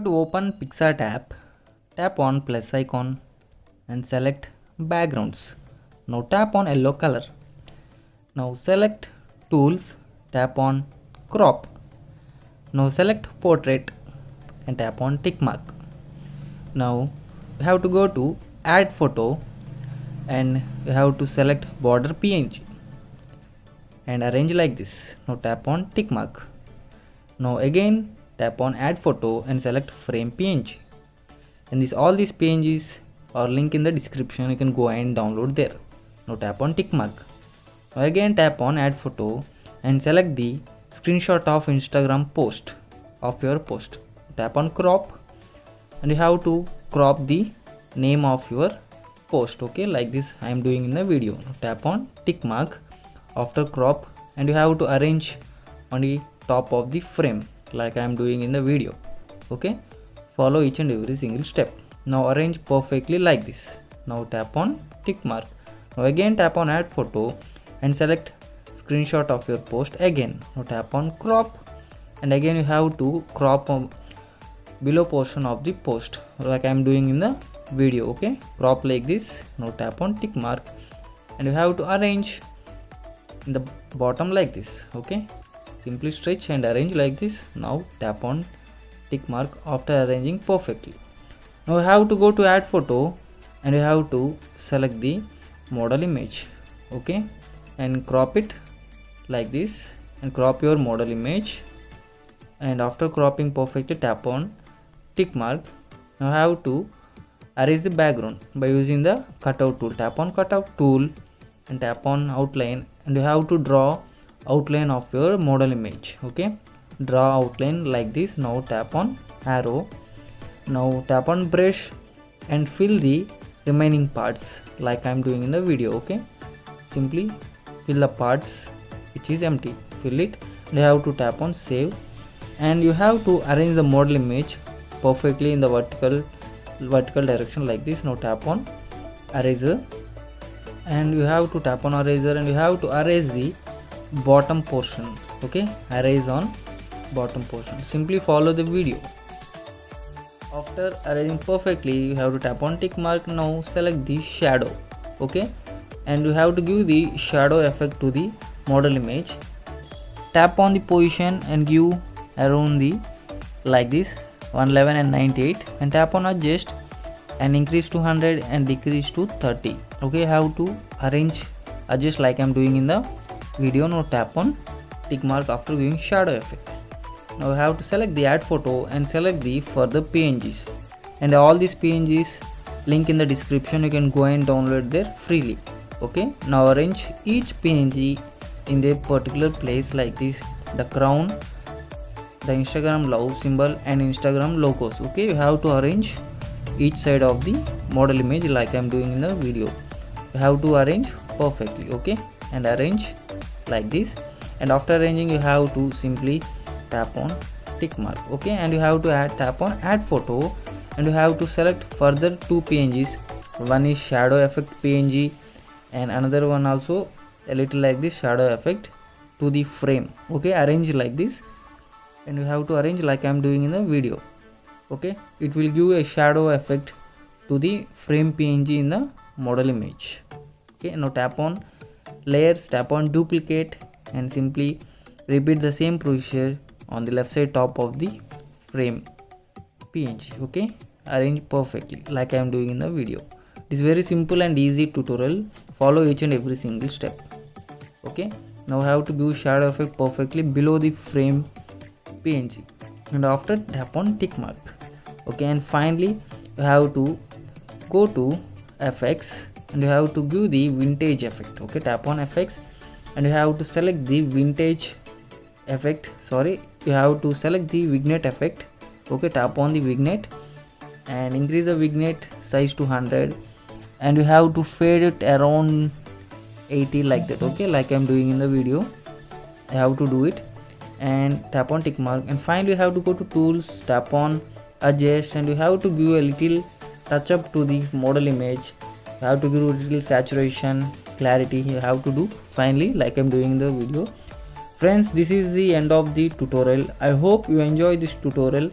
to open PicsArt app, tap on plus icon and select backgrounds. Now tap on yellow color. Now select tools, tap on crop. Now select portrait and tap on tick mark. Now you have to go to add photo and you have to select border PNG and arrange like this. Now tap on tick mark. Now again tap on add photo and select frame PNG. And all these PNGs are linked in the description. You can go and download there. Now tap on tick mark. Now again tap on add photo and select the screenshot of Instagram post of your post. Tap on crop and you have to crop the name of your post, okay, like this I am doing in the video. Now tap on tick mark after crop and you have to arrange on the top of the frame like I am doing in the video, okay. Follow each and every single step. Now arrange perfectly like this. Now tap on tick mark. Now again tap on add photo and select screenshot of your post again. Now tap on crop and again you have to crop below portion of the post like I am doing in the video, okay. Crop like this. Now tap on tick mark and you have to arrange in the bottom like this, okay. Simply stretch and arrange like this. Now tap on tick mark after arranging perfectly. Now you have to go to add photo and you have to select the model image, okay, and crop it like this and crop your model image. And after cropping perfectly tap on tick mark. Now you have to erase the background by using the cutout tool. Tap on cutout tool and tap on outline and you have to draw outline of your model image, okay. Draw outline like this. Now tap on arrow. Now tap on brush and fill the remaining parts like I am doing in the video, okay. Simply fill the parts which is empty, fill it. You have to tap on save and you have to arrange the model image perfectly in the vertical direction like this. Now tap on eraser and you have to tap on eraser and you have to erase the bottom portion, okay. Erase on bottom portion. Simply follow the video. After arranging perfectly you have to tap on tick mark. Now select the shadow, okay, and you have to give the shadow effect to the model image. Tap on the position and give around the like this 111 and 98 and tap on adjust and increase to 100 and decrease to 30, okay. Have to arrange adjust like I am doing in the video. Now tap on tick mark after giving shadow effect. Now you have to select the add photo and select the further PNGs and all these PNGs link in the description. You can go and download there freely, okay. Now arrange each PNG in their particular place like this: the crown, the Instagram love symbol and Instagram logos, okay. You have to arrange each side of the model image like I am doing in the video. You have to arrange perfectly, okay, and arrange like this. And after arranging you have to simply tap on tick mark, okay, and you have to tap on add photo and you have to select further two PNGs. One is shadow effect PNG and another one also a little like this shadow effect to the frame, okay. Arrange like this and you have to arrange like I am doing in the video, okay. It will give a shadow effect to the frame PNG in the model image, okay. Now tap on layers, tap on duplicate and simply repeat the same procedure on the left side top of the frame PNG, okay. Arrange perfectly like I am doing in the video. It is very simple and easy tutorial. Follow each and every single step, okay. Now I have to give shadow effect perfectly below the frame PNG and after tap on tick mark, okay. And finally you have to go to FX and you have to give the vintage effect, okay. Tap on FX and you have to select the vintage effect, you have to select the vignette effect, okay. Tap on the vignette and increase the vignette size to 100 and you have to fade it around 80 like that, okay, like I am doing in the video. I have to do it and tap on tick mark. And finally you have to go to tools, tap on adjust and you have to give a little touch up to the model image. You have to give a little saturation, clarity you have to do finally like I am doing in the video. Friends, this is the end of the tutorial. I hope you enjoy this tutorial.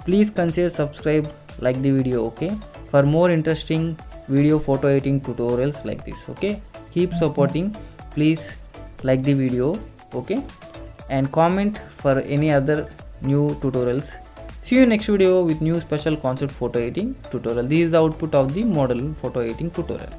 Please consider subscribe, like the video, okay, for more interesting video photo editing tutorials like this. Okay, keep supporting, please like the video, okay, and comment for any other new tutorials. See you next video with new special concept photo editing tutorial. This is the output of the model photo editing tutorial.